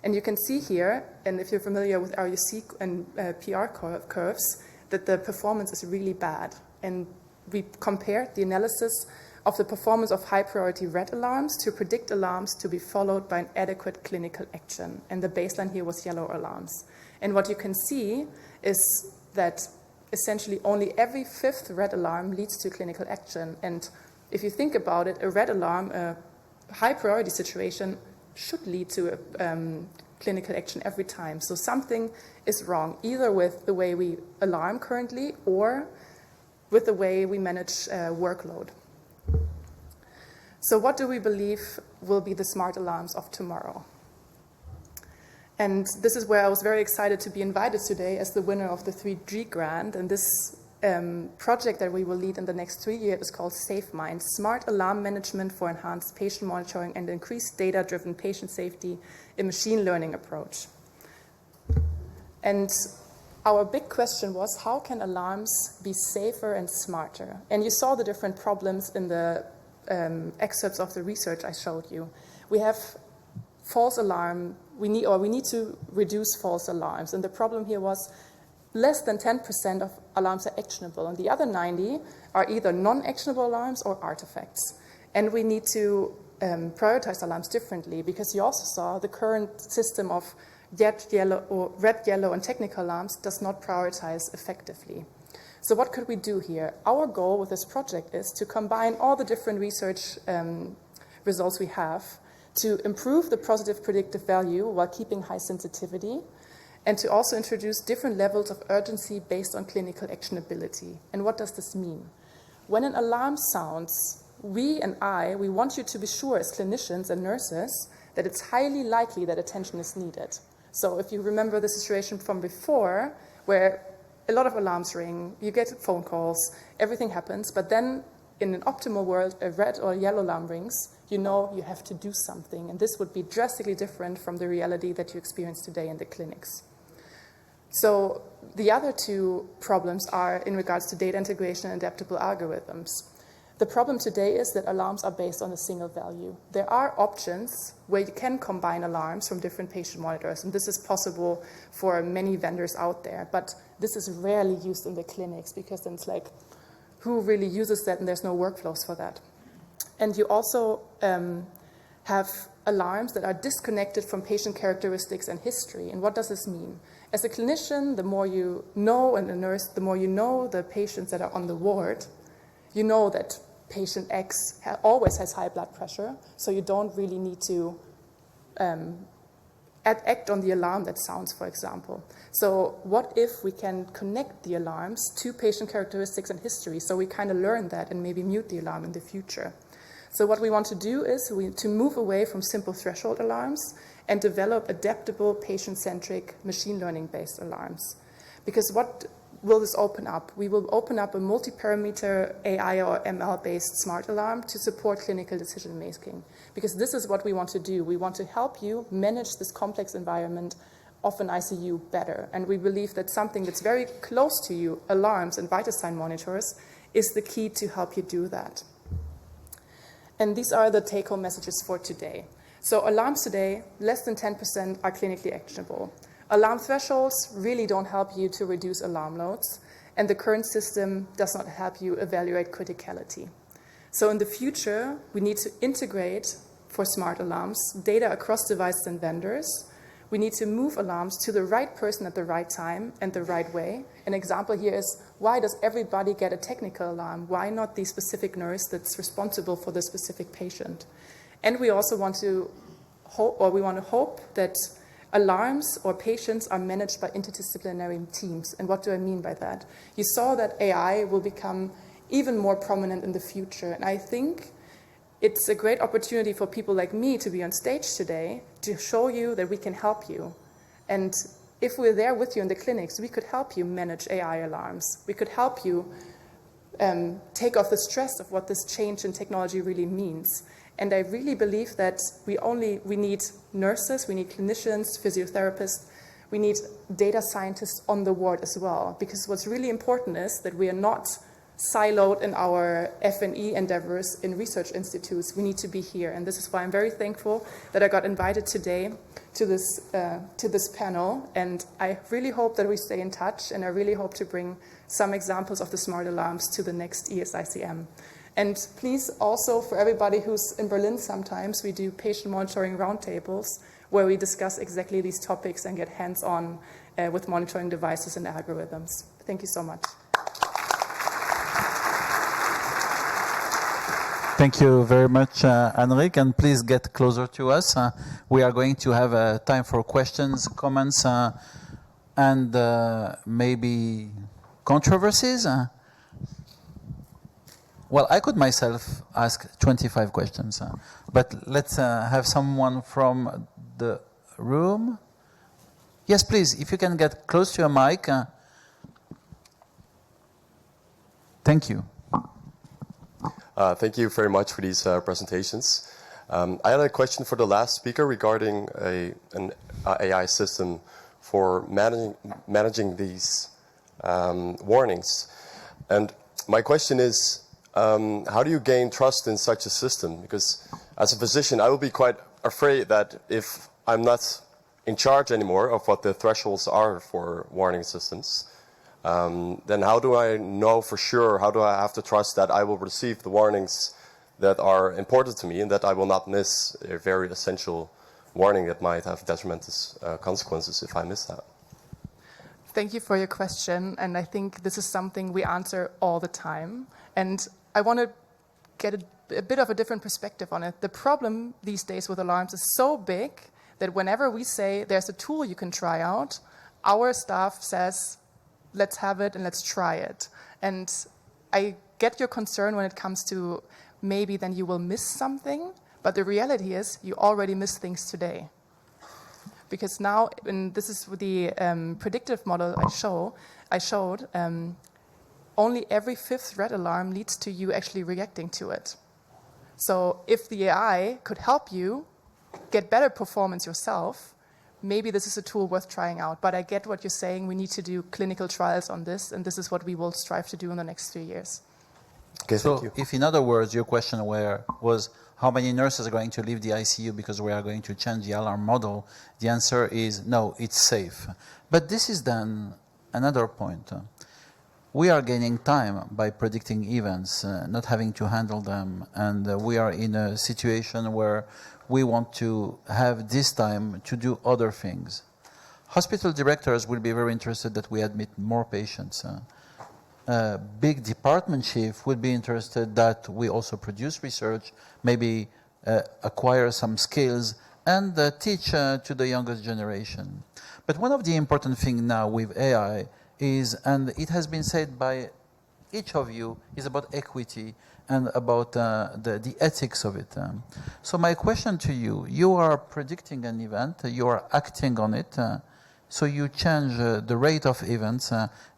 And you can see here, and if you're familiar with RUC and PR curves, that the performance is really bad. And we compared the analysis of the performance of high-priority red alarms to predict alarms to be followed by an adequate clinical action. And the baseline here was yellow alarms. And what you can see is that essentially only every fifth red alarm leads to clinical action. And if you think about it, a red alarm, a high-priority situation, should lead to a clinical action every time. So something is wrong, either with the way we alarm currently or with the way we manage workload. So what do we believe will be the smart alarms of tomorrow? And this is where I was very excited to be invited today as the winner of the 3G grant. And this project that we will lead in the next 3 years is called SafeMind, Smart Alarm Management for Enhanced Patient Monitoring and Increased Data-Driven Patient Safety, a Machine Learning Approach. And our big question was, how can alarms be safer and smarter? And you saw the different problems in the excerpts of the research I showed you. We have false alarm, we need to reduce false alarms. And the problem here was less than 10% of alarms are actionable, and the other 90 are either non-actionable alarms or artifacts. And we need to prioritize alarms differently, because you also saw the current system of red, yellow, and technical alarms does not prioritize effectively. So what could we do here? Our goal with this project is to combine all the different research results we have to improve the positive predictive value while keeping high sensitivity, and to also introduce different levels of urgency based on clinical actionability. And what does this mean? When an alarm sounds, we want you to be sure as clinicians and nurses that it's highly likely that attention is needed. So if you remember the situation from before, where a lot of alarms ring, you get phone calls, everything happens, but then in an optimal world, a red or yellow alarm rings, you know you have to do something. And this would be drastically different from the reality that you experience today in the clinics. So the other two problems are in regards to data integration and adaptable algorithms. The problem today is that alarms are based on a single value. There are options where you can combine alarms from different patient monitors, and this is possible for many vendors out there, but this is rarely used in the clinics, because then it's like, who really uses that, and there's no workflows for that. And you also have alarms that are disconnected from patient characteristics and history. And what does this mean? As a clinician, the more you know, and a nurse, the more you know the patients that are on the ward, you know that patient X always has high blood pressure, so you don't really need to act on the alarm that sounds, for example. So what if we can connect the alarms to patient characteristics and history, so we kind of learn that and maybe mute the alarm in the future? So what we want to do is to move away from simple threshold alarms and develop adaptable, patient-centric, machine learning-based alarms. Because what will this open up? We will open up a multi-parameter AI or ML-based smart alarm to support clinical decision-making. Because this is what we want to do. We want to help you manage this complex environment of an ICU better. And we believe that something that's very close to you, alarms and vital sign monitors, is the key to help you do that. And these are the take-home messages for today. So alarms today, less than 10% are clinically actionable. Alarm thresholds really don't help you to reduce alarm loads, and the current system does not help you evaluate criticality. So in the future, we need to integrate, for smart alarms, data across devices and vendors. We need to move alarms to the right person at the right time and the right way. An example here is, why does everybody get a technical alarm? Why not the specific nurse that's responsible for the specific patient? And we also want to hope that alarms or patients are managed by interdisciplinary teams. And what do I mean by that? You saw that AI will become even more prominent in the future. And I think it's a great opportunity for people like me to be on stage today to show you that we can help you. And if we're there with you in the clinics, we could help you manage AI alarms. We could help you take off the stress of what this change in technology really means. And I really believe that we need nurses, we need clinicians, physiotherapists, we need data scientists on the ward as well. Because what's really important is that we are not siloed in our F&E endeavors in research institutes. We need to be here. And this is why I'm very thankful that I got invited today to this panel. And I really hope that we stay in touch. And I really hope to bring some examples of the smart alarms to the next ESICM. And please also, for everybody who's in Berlin sometimes, we do patient monitoring roundtables where we discuss exactly these topics and get hands-on with monitoring devices and algorithms. Thank you so much. Thank you very much, Henrik, and please get closer to us. We are going to have time for questions, comments, and maybe controversies. Well, I could myself ask 25 questions, but let's have someone from the room. Yes, please, if you can get close to a mic. Thank you. Thank you very much for these presentations. I had a question for the last speaker regarding an AI system for managing these warnings. And my question is, how do you gain trust in such a system? Because as a physician, I will be quite afraid that if I'm not in charge anymore of what the thresholds are for warning systems, then how do I know for sure, how do I have to trust that I will receive the warnings that are important to me and that I will not miss a very essential warning that might have detrimental consequences if I miss that? Thank you for your question, and I think this is something we answer all the time. And I want to get a bit of a different perspective on it. The problem these days with alarms is so big that whenever we say there's a tool you can try out, our staff says, let's have it and let's try it. And I get your concern when it comes to maybe then you will miss something, but the reality is you already miss things today. Because now, and this is the predictive model I showed, only every fifth red alarm leads to you actually reacting to it. So if the AI could help you get better performance yourself, maybe this is a tool worth trying out. But I get what you're saying. We need to do clinical trials on this, and this is what we will strive to do in the next 3 years. Okay, so thank you. If, in other words, your question was how many nurses are going to leave the ICU because we are going to change the alarm model, the answer is no, it's safe. But this is then another point. We are gaining time by predicting events, not having to handle them, and we are in a situation where we want to have this time to do other things. Hospital directors will be very interested that we admit more patients. Big department chief would be interested that we also produce research, maybe acquire some skills, and teach to the youngest generation. But one of the important things now with AI is, and it has been said by each of you, is about equity and about the ethics of it. So my question to you, you are predicting an event, you are acting on it, so you change the rate of events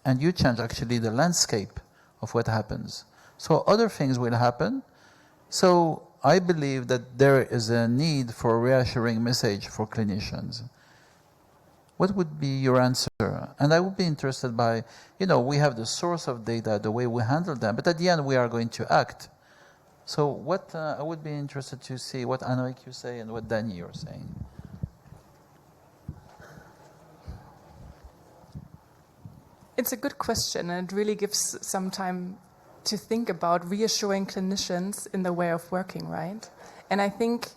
and you change actually the landscape of what happens. So other things will happen. So I believe that there is a need for a reassuring message for clinicians. What would be your answer? And I would be interested by, we have the source of data, the way we handle them, but at the end we are going to act. So what I would be interested to see what Henrik you say and what Danny you're saying. It's a good question, and it really gives some time to think about reassuring clinicians in the way of working, right? And I think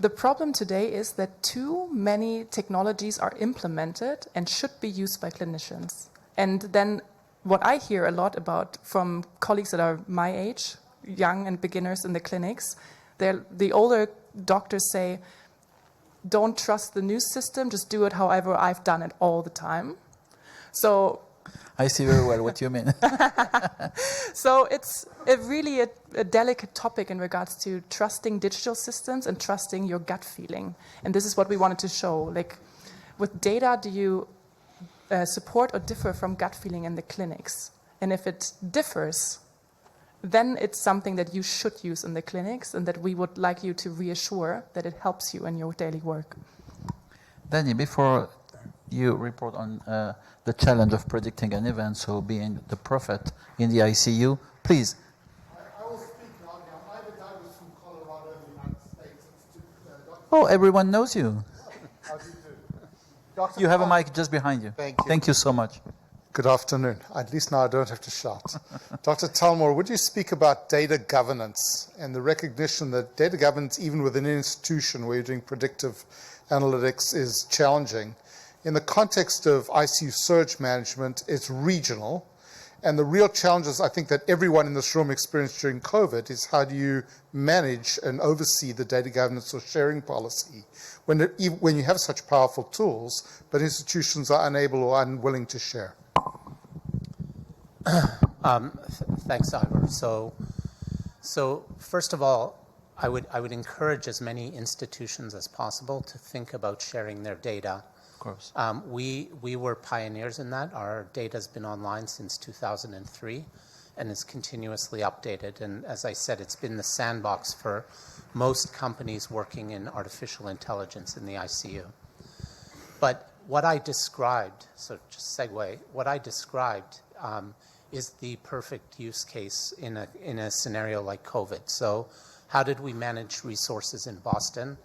the problem today is that too many technologies are implemented and should be used by clinicians. And then what I hear a lot about from colleagues that are my age, young and beginners in the clinics, the older doctors say, don't trust the new system, just do it however I've done it all the time. So I see very well what you mean. So it's really a delicate topic in regards to trusting digital systems and trusting your gut feeling. And this is what we wanted to show. with data do you support or differ from gut feeling in the clinics? And if it differs, then it's something that you should use in the clinics and that we would like you to reassure that it helps you in your daily work. Danny, before you report on the challenge of predicting an event, so being the prophet in the ICU, please. I will speak now. I'm a guy who's from Colorado in the United States. Oh, everyone knows you. How do you do? Dr. You have a mic just behind you. Thank you. Thank you so much. Good afternoon. At least now I don't have to shout. Dr. Talmor, would you speak about data governance and the recognition that data governance, even within an institution where you're doing predictive analytics, is challenging? In the context of ICU surge management, it's regional. And the real challenges I think that everyone in this room experienced during COVID is how do you manage and oversee the data governance or sharing policy when you have such powerful tools, but institutions are unable or unwilling to share? Thanks, Ivor. So first of all, I would encourage as many institutions as possible to think about sharing their data. Of course. We were pioneers in that. Our data has been online since 2003 and is continuously updated. And as I said, it's been the sandbox for most companies working in artificial intelligence in the ICU. But what I described, so just segue, what I described is the perfect use case in a scenario like COVID. So how did we manage resources in Boston?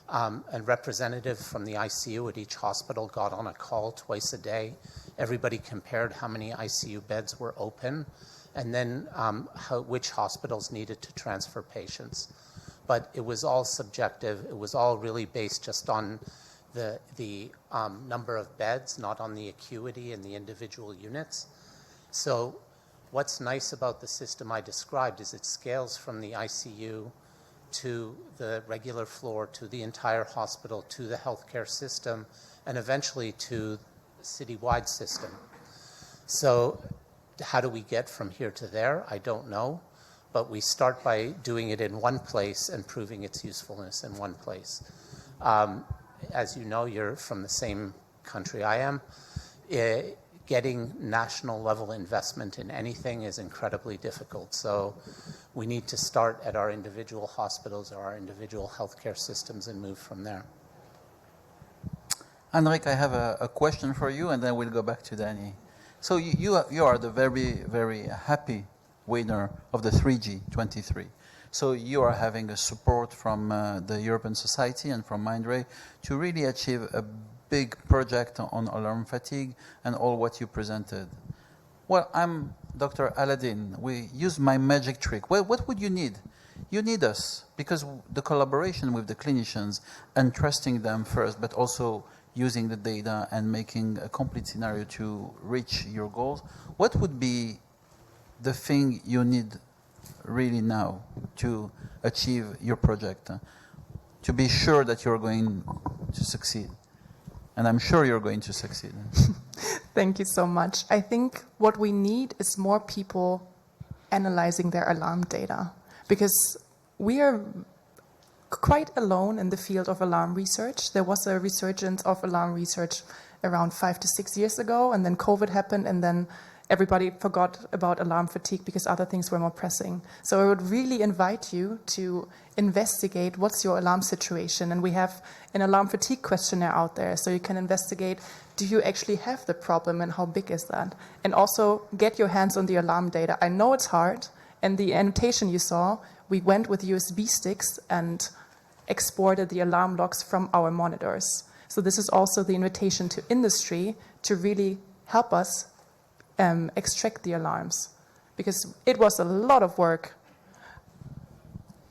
A representative from the ICU at each hospital got on a call twice a day. Everybody compared how many ICU beds were open and then which hospitals needed to transfer patients. But it was all subjective. It was all really based just on the number of beds, not on the acuity in the individual units. So what's nice about the system I described is it scales from the ICU to the regular floor, to the entire hospital, to the healthcare system, and eventually to the citywide system. So how do we get from here to there? I don't know. But we start by doing it in one place and proving its usefulness in one place. As you know, you're from the same country I am. Getting national level investment in anything is incredibly difficult. So we need to start at our individual hospitals or our individual healthcare systems and move from there. Henrik, I have a question for you, and then we'll go back to Danny. So you are the very, very happy winner of the 3G23. So you are having a support from the European Society and from Mindray to really achieve a big project on alarm fatigue and all what you presented. Well, I'm Dr. Aladdin. We use my magic trick. Well, what would you need? You need us, because the collaboration with the clinicians and trusting them first, but also using the data and making a complete scenario to reach your goals. What would be the thing you need really now to achieve your project, to be sure that you're going to succeed? And I'm sure you're going to succeed. Thank you so much. I think what we need is more people analyzing their alarm data, because we are quite alone in the field of alarm research. There was a resurgence of alarm research around 5 to 6 years ago, and then COVID happened, and then everybody forgot about alarm fatigue because other things were more pressing. So I would really invite you to investigate what's your alarm situation. And we have an alarm fatigue questionnaire out there, so you can investigate, do you actually have the problem and how big is that? And also get your hands on the alarm data. I know it's hard, and the annotation you saw, we went with USB sticks and exported the alarm logs from our monitors. So this is also the invitation to industry to really help us extract the alarms, because it was a lot of work.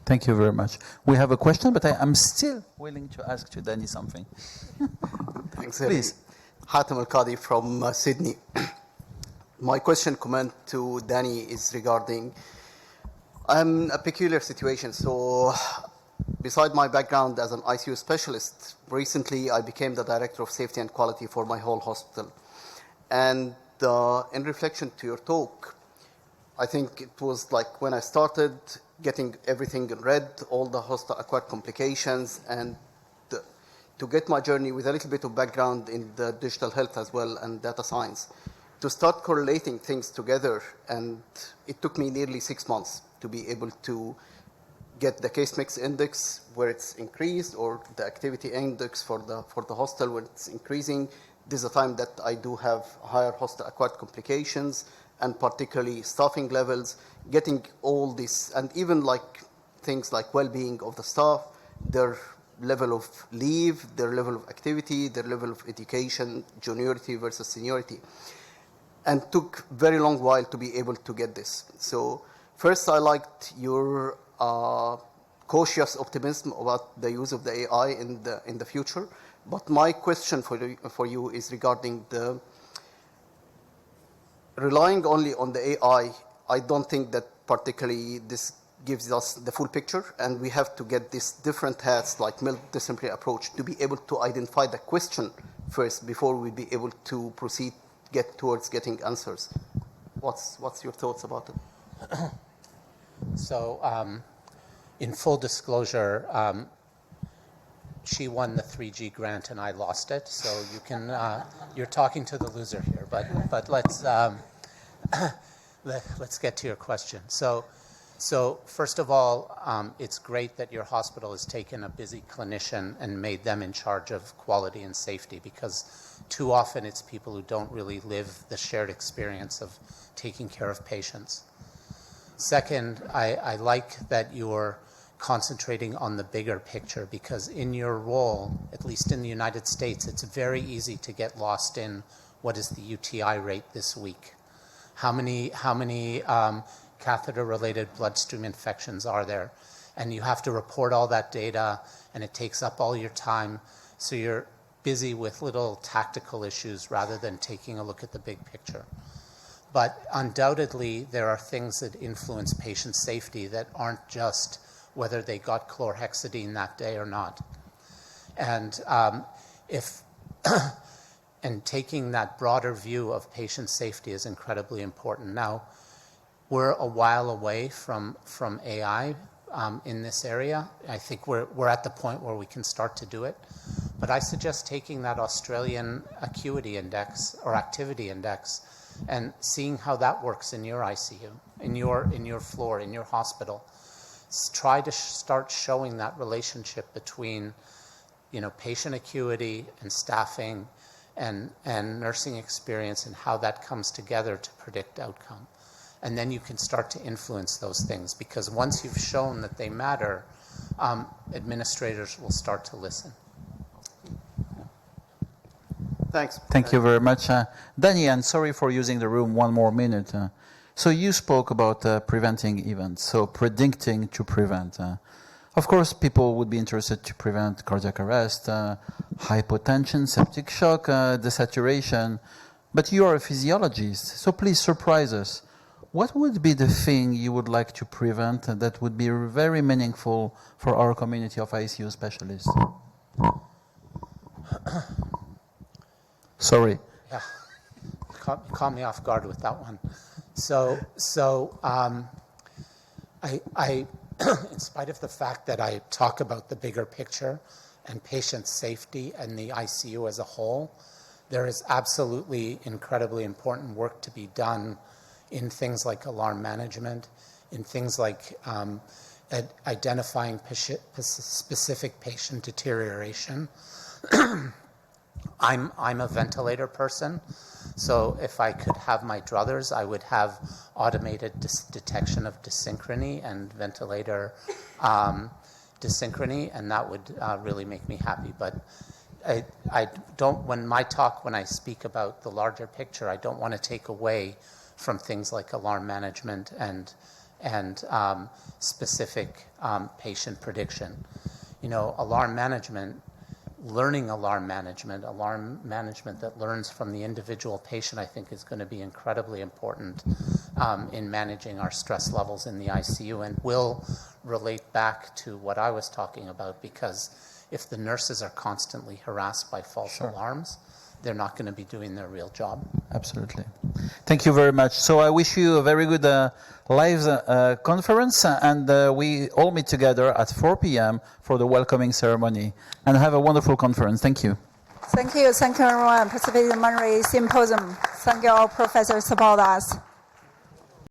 Thank you very much. We have a question, but I'm still willing to ask to Danny something. Thanks, Please. Hatem Al-Qadi from Sydney. My comment to Danny is regarding a peculiar situation. So beside my background as an ICU specialist, recently I became the Director of Safety and Quality for my whole hospital. And in reflection to your talk, I think it was like when I started getting everything read, all the hospital-acquired complications, and to get my journey with a little bit of background in the digital health as well and data science, to start correlating things together. And it took me nearly 6 months to be able to get the case mix index where it's increased, or the activity index for the hospital when it's increasing. This is a time that I do have higher hospital-acquired complications, and particularly staffing levels, getting all this, and even like things like well-being of the staff, their level of leave, their level of activity, their level of education, juniority versus seniority. And took very long while to be able to get this. So first, I liked your cautious optimism about the use of the AI in the future. But my question for you is regarding the relying only on the AI. I don't think that particularly this gives us the full picture, and we have to get these different hats like multidisciplinary approach to be able to identify the question first before we be able to proceed towards getting answers. What's your thoughts about it? So, in full disclosure, she won the 3G grant and I lost it. So you can, you're talking to the loser here. But let's let's get to your question. So first of all, it's great that your hospital has taken a busy clinician and made them in charge of quality and safety, because too often it's people who don't really live the shared experience of taking care of patients. Second, I like that you're concentrating on the bigger picture, because in your role, at least in the United States, it's very easy to get lost in what is the UTI rate this week. How many catheter-related bloodstream infections are there? And you have to report all that data, and it takes up all your time. So you're busy with little tactical issues rather than taking a look at the big picture. But undoubtedly, there are things that influence patient safety that aren't just whether they got chlorhexidine that day or not. And and taking that broader view of patient safety is incredibly important. Now, we're a while away from AI in this area. I think we're at the point where we can start to do it. But I suggest taking that Australian acuity index or activity index and seeing how that works in your ICU, in your floor, in your hospital. Try to start showing that relationship between, patient acuity and staffing and nursing experience, and how that comes together to predict outcome. And then you can start to influence those things, because once you've shown that they matter, administrators will start to listen. Thanks. Thank you very much. Danny, I'm sorry for using the room one more minute. So you spoke about preventing events, so predicting to prevent. Of course, people would be interested to prevent cardiac arrest, hypotension, septic shock, desaturation. But you are a physiologist, so please surprise us. What would be the thing you would like to prevent that would be very meaningful for our community of ICU specialists? Sorry. Yeah, caught me off guard with that one. So I in spite of the fact that I talk about the bigger picture and patient safety and the ICU as a whole, there is absolutely incredibly important work to be done in things like alarm management, in things like identifying specific patient deterioration. I'm a ventilator person, so if I could have my druthers, I would have automated detection of dysynchrony and ventilator dysynchrony, and that would really make me happy. But I don't, when I speak about the larger picture, I don't want to take away from things like alarm management and specific patient prediction. Alarm management, learning alarm management that learns from the individual patient, I think is going to be incredibly important in managing our stress levels in the ICU, and will relate back to what I was talking about, because if the nurses are constantly harassed by false alarms, they're not going to be doing their real job. Absolutely. Thank you very much. So I wish you a very good live conference, and we all meet together at 4 p.m. for the welcoming ceremony. And have a wonderful conference. Thank you. Thank you. Thank you, everyone participating in the Mindray Symposium. Thank you, all professors, support us.